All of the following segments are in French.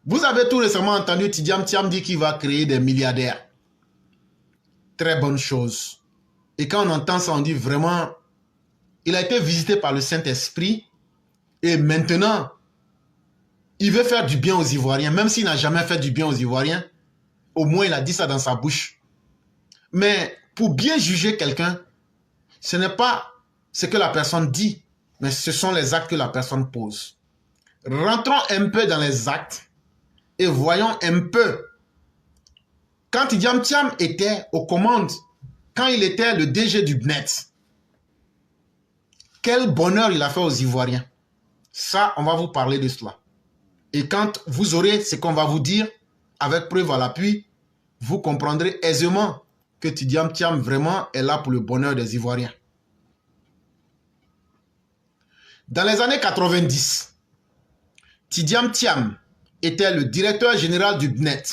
Vous avez tout récemment entendu Tidiam Thiam dire qu'il va créer des milliardaires. Très bonne chose. Et quand on entend ça, on dit vraiment, il a été visité par le Saint-Esprit et maintenant, il veut faire du bien aux Ivoiriens, même s'il n'a jamais fait du bien aux Ivoiriens. Au moins, il a dit ça dans sa bouche. Mais pour bien juger quelqu'un, ce n'est pas ce que la personne dit, mais ce sont les actes que la personne pose. Rentrons un peu dans les actes et voyons un peu. Quand Tidiam Thiam était aux commandes, quand il était le DG du BNET, quel bonheur il a fait aux Ivoiriens. Ça, on va vous parler de cela. Et quand vous aurez ce qu'on va vous dire, avec preuve à l'appui, vous comprendrez aisément que Tidiam Thiam vraiment est là pour le bonheur des Ivoiriens. Dans les années 90, Tidiam Thiam était le directeur général du BNET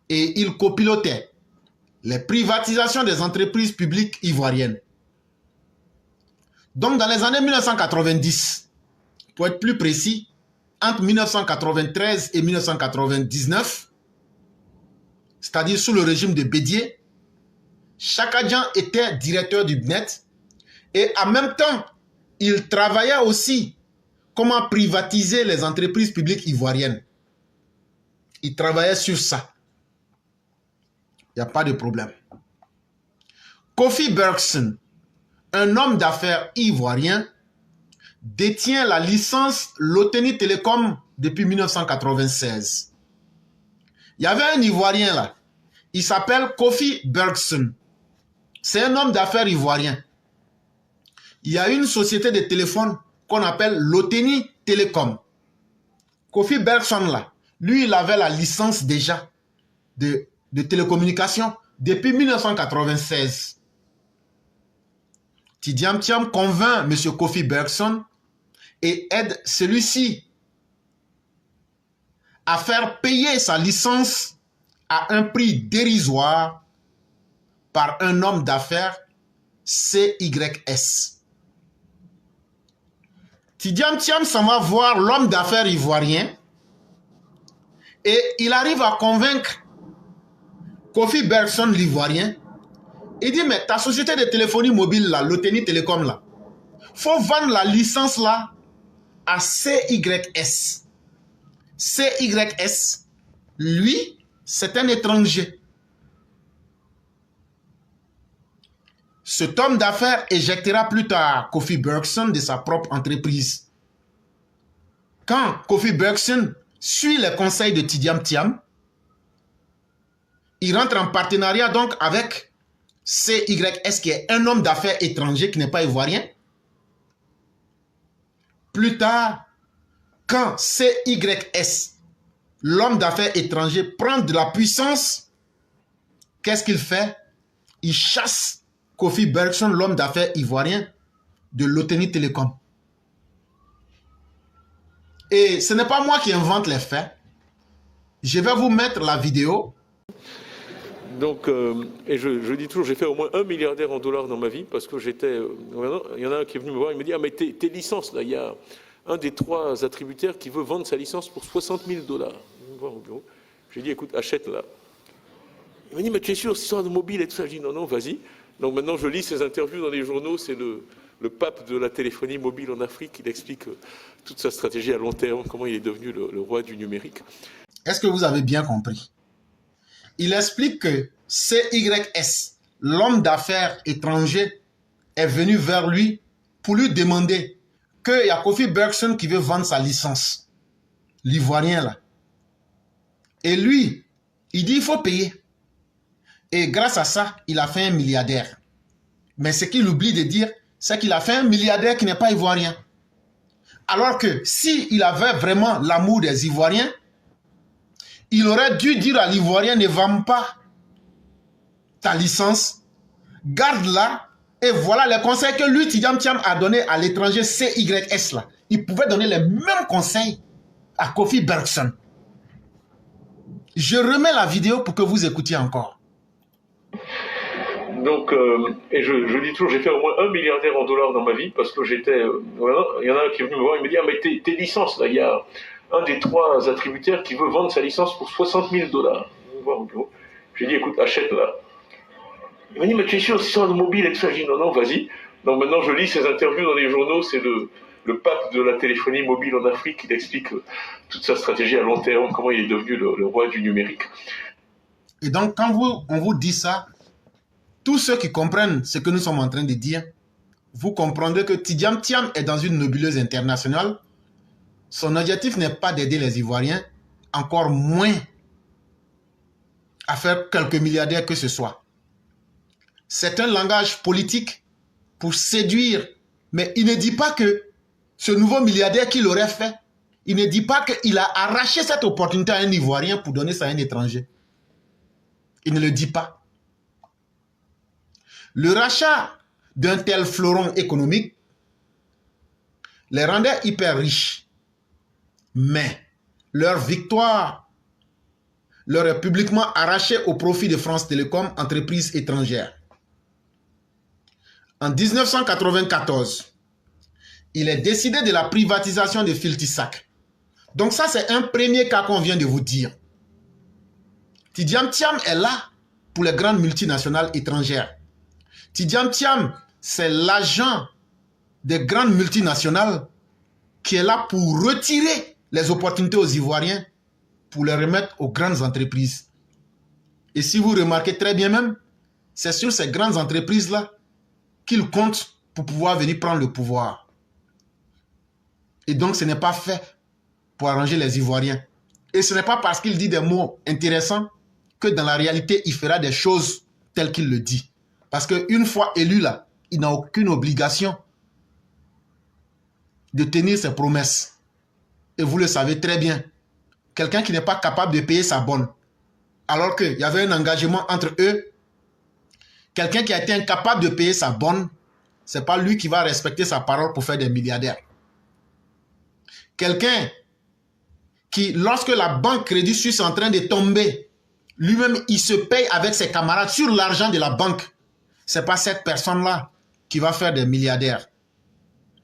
et il copilotait les privatisations des entreprises publiques ivoiriennes. Donc dans les années 1990, pour être plus précis, entre 1993 et 1999, c'est-à-dire sous le régime de Bédié, Chaka Dian était directeur du BNET et en même temps, il travaillait aussi comment privatiser les entreprises publiques ivoiriennes. Il travaillait sur ça. Il n'y a pas de problème. Kofi Bergson, un homme d'affaires ivoirien, détient la licence Loteni Telecom depuis 1996. Il y avait un Ivoirien là. Il s'appelle Kofi Bergson. C'est un homme d'affaires ivoirien. Il y a une société de téléphone qu'on appelle Loteni Telecom. Kofi Bergson là, lui il avait la licence déjà de télécommunication depuis 1996. Tidiam Thiam convainc M. Kofi Bergson et aide celui-ci à faire payer sa licence à un prix dérisoire par un homme d'affaires CYS. Tidiam Thiam s'en va voir l'homme d'affaires ivoirien et il arrive à convaincre Kofi Bergson l'ivoirien. Il dit, mais ta société de téléphonie mobile là, Loteni Telecom là, faut vendre la licence là à CYS. CYS, lui, c'est un étranger. Cet homme d'affaires éjectera plus tard Kofi Bergson de sa propre entreprise. Quand Kofi Bergson suit les conseils de Tidiam Thiam, il rentre en partenariat donc avec CYS qui est un homme d'affaires étranger qui n'est pas ivoirien. Plus tard, quand CYS, l'homme d'affaires étranger, prend de la puissance, qu'est-ce qu'il fait? Il chasse Kofi Bergson, l'homme d'affaires ivoirien, de Loteni Telecom. Et ce n'est pas moi qui invente les faits. Je vais vous mettre la vidéo. Donc, et je dis toujours, j'ai fait au moins 1 milliardaire en dollars dans ma vie, parce que j'étais... il y en a un qui est venu me voir, il me dit, ah mais tes licences, là, il y a un des 3 attributaires qui veut vendre sa licence pour 60 000 $. J'ai dit, écoute, achète-la. Il m'a dit, mais tu es sûr, c'est histoire de mobile et tout ça? Je dis, non, non, vas-y. Donc maintenant, je lis ses interviews dans les journaux, c'est le pape de la téléphonie mobile en Afrique, il explique toute sa stratégie à long terme, comment il est devenu le roi du numérique. Est-ce que vous avez bien compris? Il explique que CYS, l'homme d'affaires étranger, est venu vers lui pour lui demander qu'il y a Kofi Bergson qui veut vendre sa licence. L'Ivoirien là. Et lui, il dit il faut payer. Et grâce à ça, il a fait un milliardaire. Mais ce qu'il oublie de dire, c'est qu'il a fait un milliardaire qui n'est pas ivoirien. Alors que s'il avait vraiment l'amour des Ivoiriens, il aurait dû dire à l'Ivoirien, ne vends pas ta licence, garde-la, et voilà les conseils que lui, Tidiam Thiam, a donné à l'étranger CYS là. Il pouvait donner les mêmes conseils à Kofi Bergson. Je remets la vidéo pour que vous écoutiez encore. Donc, et je dis toujours, j'ai fait au moins 1 milliardaire en dollars dans ma vie, parce que j'étais... il y en a un qui est venu me voir, il me dit, ah mais tes licences là, il y a un des 3 attributaires qui veut vendre sa licence pour 60 000 $. J'ai dit, écoute, achète là. Il m'a dit, mais tu es sûr, c'est sur le mobile et tout ça. J'ai dit, non, non, vas-y. Donc maintenant, je lis ses interviews dans les journaux. C'est le pape de la téléphonie mobile en Afrique. Il explique toute sa stratégie à long terme, comment il est devenu le roi du numérique. Et donc, quand on vous dit ça, tous ceux qui comprennent ce que nous sommes en train de dire, vous comprendrez que Tidiane Thiam est dans une nébuleuse internationale. Son objectif n'est pas d'aider les Ivoiriens, encore moins à faire quelques milliardaires que ce soit. C'est un langage politique pour séduire, mais il ne dit pas que ce nouveau milliardaire qu'il aurait fait, il ne dit pas qu'il a arraché cette opportunité à un Ivoirien pour donner ça à un étranger. Il ne le dit pas. Le rachat d'un tel fleuron économique les rendait hyper riches. Mais leur victoire leur est publiquement arrachée au profit de France Télécom, entreprise étrangère. En 1994, il est décidé de la privatisation de Filtisac. Donc ça, c'est un premier cas qu'on vient de vous dire. Tidiane Thiam est là pour les grandes multinationales étrangères. Tidiane Thiam, c'est l'agent des grandes multinationales qui est là pour retirer les opportunités aux Ivoiriens pour les remettre aux grandes entreprises. Et si vous remarquez très bien même, c'est sur ces grandes entreprises-là qu'il compte pour pouvoir venir prendre le pouvoir. Et donc ce n'est pas fait pour arranger les Ivoiriens. Et ce n'est pas parce qu'il dit des mots intéressants que dans la réalité, il fera des choses telles qu'il le dit. Parce qu'une fois élu là, il n'a aucune obligation de tenir ses promesses. Et vous le savez très bien. Quelqu'un qui n'est pas capable de payer sa bonne, alors qu'il y avait un engagement entre eux, quelqu'un qui a été incapable de payer sa bonne, ce n'est pas lui qui va respecter sa parole pour faire des milliardaires. Quelqu'un qui, lorsque la banque Crédit Suisse est en train de tomber, lui-même, il se paye avec ses camarades sur l'argent de la banque. Ce n'est pas cette personne-là qui va faire des milliardaires.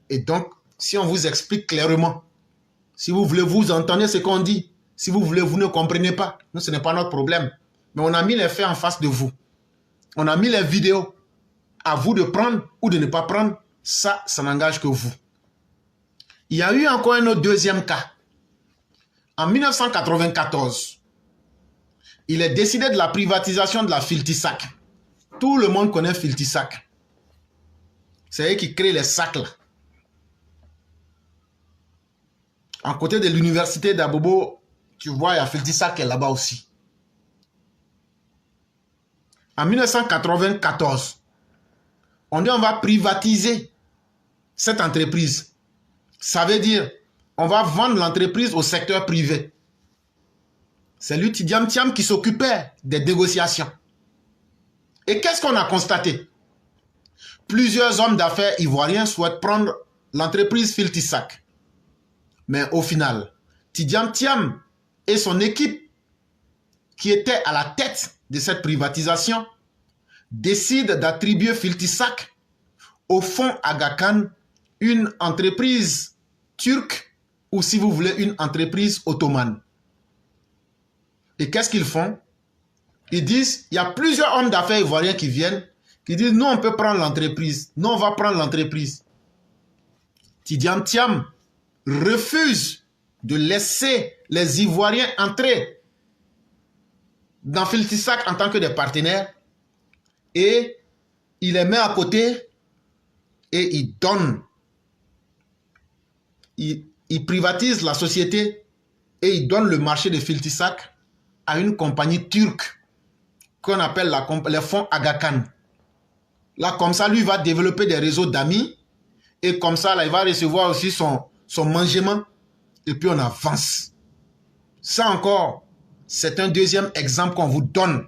Et donc, si on vous explique clairement, si vous voulez, vous entendez ce qu'on dit. Si vous voulez, vous ne comprenez pas. Nous, ce n'est pas notre problème. Mais on a mis les faits en face de vous. On a mis les vidéos. À vous de prendre ou de ne pas prendre. Ça n'engage que vous. Il y a eu encore un autre deuxième cas. En 1994, il est décidé de la privatisation de la Filtisac. Tout le monde connaît Filtisac. C'est eux qui créent les sacs là. En côté de l'université d'Abobo, tu vois, il y a Filtisac qui est là-bas aussi. En 1994, on dit on va privatiser cette entreprise. Ça veut dire, on va vendre l'entreprise au secteur privé. C'est lui, Tidiane Thiam, qui s'occupait des négociations. Et qu'est-ce qu'on a constaté? Plusieurs hommes d'affaires ivoiriens souhaitent prendre l'entreprise Filtisac. Mais au final, Tidiane Thiam et son équipe, qui étaient à la tête de cette privatisation, décident d'attribuer Filtisac au fonds Aga Khan, une entreprise turque ou, si vous voulez, une entreprise ottomane. Et qu'est-ce qu'ils font? Ils disent, il y a plusieurs hommes d'affaires ivoiriens qui viennent, qui disent, nous on peut prendre l'entreprise, nous on va prendre l'entreprise. Tidiane Thiam refuse de laisser les Ivoiriens entrer dans Filtisac en tant que des partenaires et il les met à côté et il donne, il privatise la société et il donne le marché de Filtisac à une compagnie turque qu'on appelle les fonds Aga Khan. Là, comme ça, lui va développer des réseaux d'amis et comme ça, là, il va recevoir aussi son mangement et puis on avance. Ça encore, c'est un deuxième exemple qu'on vous donne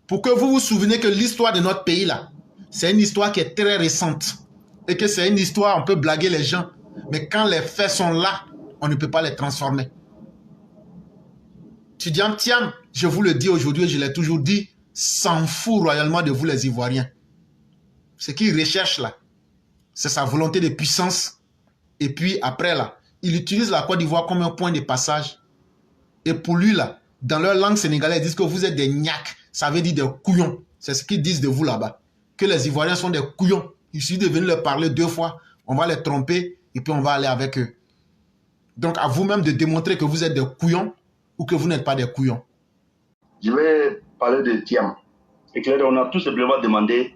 pour que vous vous souveniez que l'histoire de notre pays là, c'est une histoire qui est très récente et que c'est une histoire, on peut blaguer les gens, mais quand les faits sont là, on ne peut pas les transformer. Tidiane Thiam, je vous le dis aujourd'hui, je l'ai toujours dit, s'en fout royalement de vous les Ivoiriens. Ce qu'il recherche là, c'est sa volonté de puissance. Et puis après là, il utilise la Côte d'Ivoire comme un point de passage. Et pour lui, là, dans leur langue sénégalaise, ils disent que vous êtes des gnacs. Ça veut dire des couillons. C'est ce qu'ils disent de vous là-bas. Que les Ivoiriens sont des couillons. Il suffit de venir leur parler 2 fois. On va les tromper et puis on va aller avec eux. Donc, à vous-même de démontrer que vous êtes des couillons ou que vous n'êtes pas des couillons. Je vais parler de Thiam. Et clair, on a tout simplement demandé,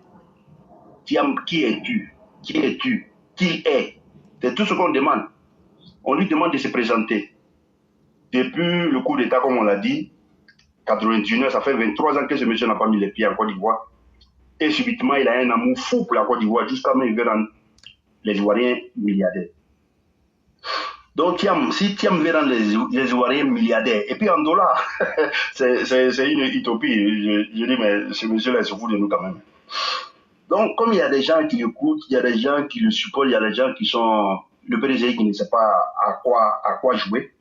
Thiam, qui es-tu? Qui es-tu? Qui est? C'est tout ce qu'on demande. On lui demande de se présenter. Depuis le coup d'État, comme on l'a dit, 99, ça fait 23 ans que ce monsieur n'a pas mis les pieds en Côte d'Ivoire. Et subitement, il a un amour fou pour la Côte d'Ivoire, jusqu'à même il veut rendre les Ivoiriens milliardaires. Donc, Thiam, si Thiam veut rendre les Ivoiriens milliardaires, et puis en dollars, c'est une utopie. Je dis, mais ce monsieur-là, il se fout de nous quand même. Donc, comme il y a des gens qui l'écoutent, il y a des gens qui le supportent, il y a des gens qui sont le PDG qui ne sait pas à quoi jouer.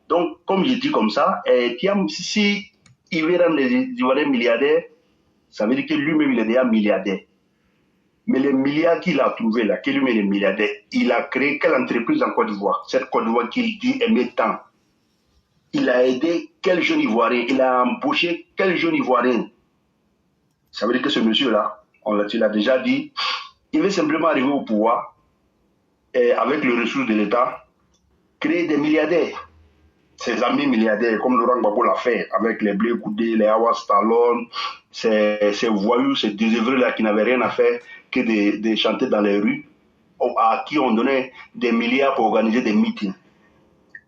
Donc, comme je dis comme ça, Thiam, si il veut rendre les Ivoiriens milliardaires, ça veut dire que lui-même, il est déjà milliardaire. Mais les milliards qu'il a trouvés là, qu'il lui-même est milliardaire, il a créé quelle entreprise en Côte d'Ivoire? Cette Côte d'Ivoire qu'il dit aimer tant. Il a aidé quel jeune Ivoirien? Il a embauché quel jeune Ivoirien? Ça veut dire que ce monsieur-là, tu l'as déjà dit, il veut simplement arriver au pouvoir et avec les ressources de l'État, créer des milliardaires. Ses amis milliardaires, comme Laurent Gbagbo l'a fait, avec les Blé Koudé, les Awa Stallone, ces voyous, ces désœuvrés-là qui n'avaient rien à faire que de chanter dans les rues, à qui on donnait des milliards pour organiser des meetings.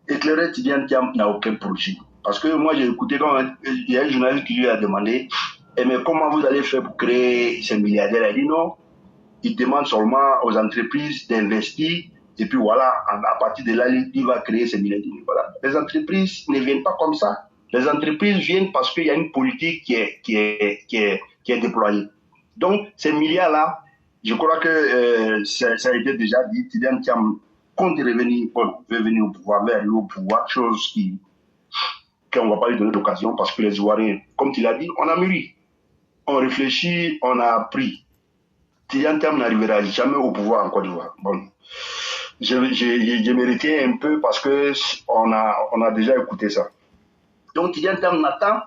Éclairé Tidiane Thiam n'a aucun projet. Parce que moi, j'ai écouté quand il y a un journaliste qui lui a demandé mais comment vous allez faire pour créer ces milliardaires? Il a dit non, il demande seulement aux entreprises d'investir. Et puis voilà, à partir de là, il va créer ces milliardaires. Voilà. Les entreprises ne viennent pas comme ça. Les entreprises viennent parce qu'il y a une politique qui est déployée. Donc, ces milliards-là, je crois que ça a été déjà dit, Tidiane Thiam compte revenir au pouvoir, vers le pouvoir, chose qu'on ne va pas lui donner l'occasion parce que les Ivoiriens, comme tu l'as dit, on a mûri. On réfléchit, on a appris. Tidiane Thiam n'arrivera jamais au pouvoir en Côte d'Ivoire. Bon. Je me retiens un peu parce qu'on a déjà écouté ça. Donc, Tidiane Thiam n'attend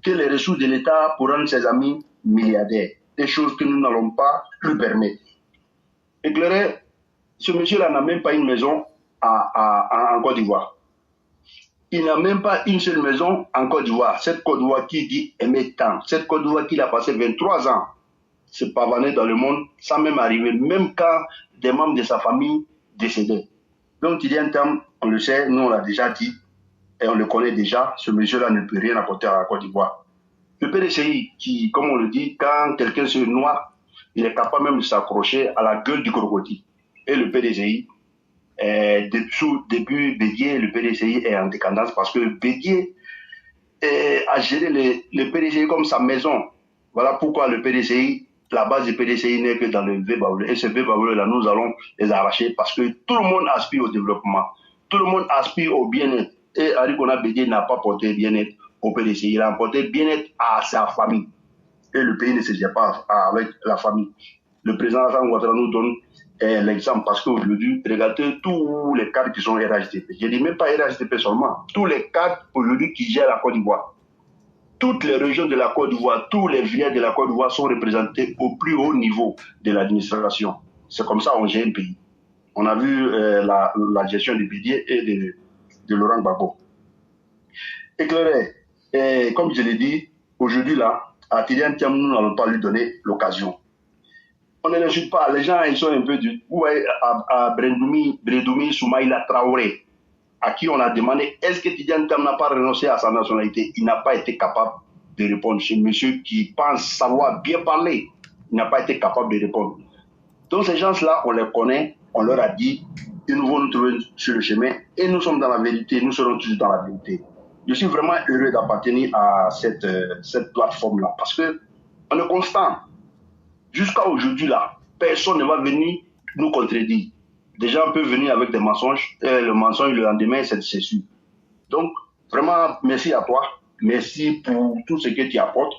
que les ressources de l'État pour rendre ses amis milliardaires. Des choses que nous n'allons pas lui permettre. Éclairé, ce monsieur-là n'a même pas une maison en Côte d'Ivoire. Il n'a même pas une seule maison en Côte d'Ivoire. Cette Côte d'Ivoire qui dit aimer tant. Cette Côte d'Ivoire qu'il a passé 23 ans se pavaner dans le monde sans même arriver, même quand des membres de sa famille décédaient. Donc, Tidiane Thiam, on le sait, nous on l'a déjà dit, et on le connaît déjà, ce monsieur-là ne peut rien apporter à la Côte d'Ivoire. Le PDCI, qui, comme on le dit, quand quelqu'un se noie, il est capable même de s'accrocher à la gueule du crocodile. Et le PDCI, depuis Bédié, le PDCI est en décadence parce que Bédié a géré le PDCI comme sa maison. Voilà pourquoi le PDCI, la base du PDCI n'est que dans le V-Baoulé. Et ce V-Baoulé-là, nous allons les arracher parce que tout le monde aspire au développement. Tout le monde aspire au bien-être. Et Arikona Bédié n'a pas porté bien-être au PDCI. Il a apporté bien-être à sa famille. Et le pays ne se gère pas avec la famille. Le président Hassan Ouattara nous donne l'exemple parce qu'aujourd'hui, regardez tous les cadres qui sont RHDP. Je ne dis même pas RHDP seulement. Tous les cadres aujourd'hui qui gèrent la Côte d'Ivoire. Toutes les régions de la Côte d'Ivoire, tous les villages de la Côte d'Ivoire sont représentés au plus haut niveau de l'administration. C'est comme ça qu'on gère un pays. On a vu la gestion du Bédié et de Laurent Gbagbo. Éclairé, comme je l'ai dit, aujourd'hui là, à Tidiane Thiam, nous n'allons pas lui donner l'occasion. On ne l'insulte pas. Les gens, ils sont un peu du... Vous voyez, à Bredoumi Soumaïla Traoré, à qui on a demandé est-ce que Tidiane Thiam n'a pas renoncé à sa nationalité? Il n'a pas été capable de répondre. Ce monsieur qui pense savoir bien parler, il n'a pas été capable de répondre. Donc ces gens-là, on les connaît, on leur a dit, ils nous vont nous trouver sur le chemin et nous sommes dans la vérité, nous serons toujours dans la vérité. Je suis vraiment heureux d'appartenir à cette plateforme-là parce qu'on est constant. Jusqu'à aujourd'hui, là, personne ne va venir nous contredire. Des gens peuvent venir avec des mensonges, et le mensonge, le lendemain, c'est sûr. Donc, vraiment, merci à toi. Merci pour tout ce que tu apportes.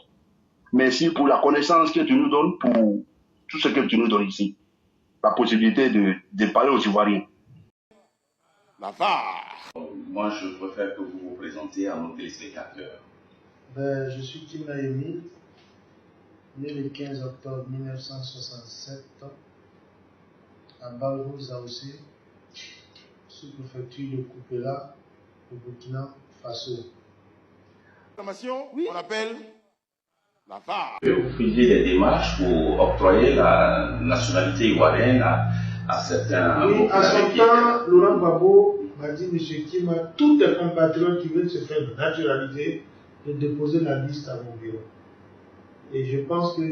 Merci pour la connaissance que tu nous donnes, pour tout ce que tu nous donnes ici. La possibilité de parler aux Ivoiriens. la VAR. Moi, je préfère que vous vous présentiez à nos téléspectateurs. Je suis Kimna Yemi, né le 15 octobre 1967 à Balgou Zaoussé, sous-préfecture de Koupela, au Burkina Faso. Oui. On appelle la VAR. Vous faisiez des démarches pour octroyer la nationalité ivoirienne à certains... Oui, à son temps, Laurent Gbagbo m'a dit, M. Kima, tous les compatriotes qui veulent se faire naturaliser, de déposer la liste à mon bureau. Et je pense que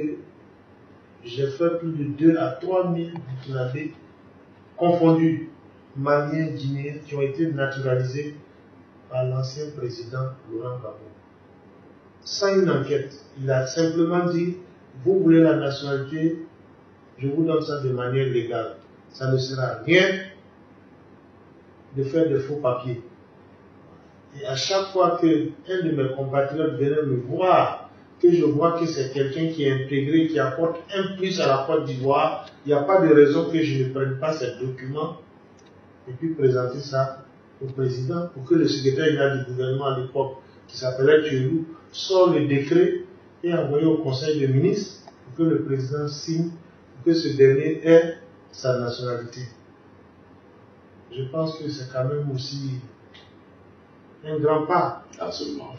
j'ai fait plus de 2 à 3 000 Burkinabés confondus, Maliens, Guinéens, qui ont été naturalisés par l'ancien président Laurent Gbagbo. Sans une enquête, il a simplement dit, vous voulez la nationalité, je vous donne ça de manière légale. Ça ne sera rien de faire de faux papiers. Et à chaque fois qu'un de mes compatriotes venait me voir, que je vois que c'est quelqu'un qui est intégré, qui apporte un plus à la Côte d'Ivoire, il n'y a pas de raison que je ne prenne pas ces documents et puis présenter ça au président pour que le secrétaire général du gouvernement à l'époque, qui s'appelait Thielou, sorte le décret et envoie au conseil des ministres pour que le président signe, pour que ce dernier ait sa nationalité. Je pense que c'est quand même aussi un grand pas. Absolument.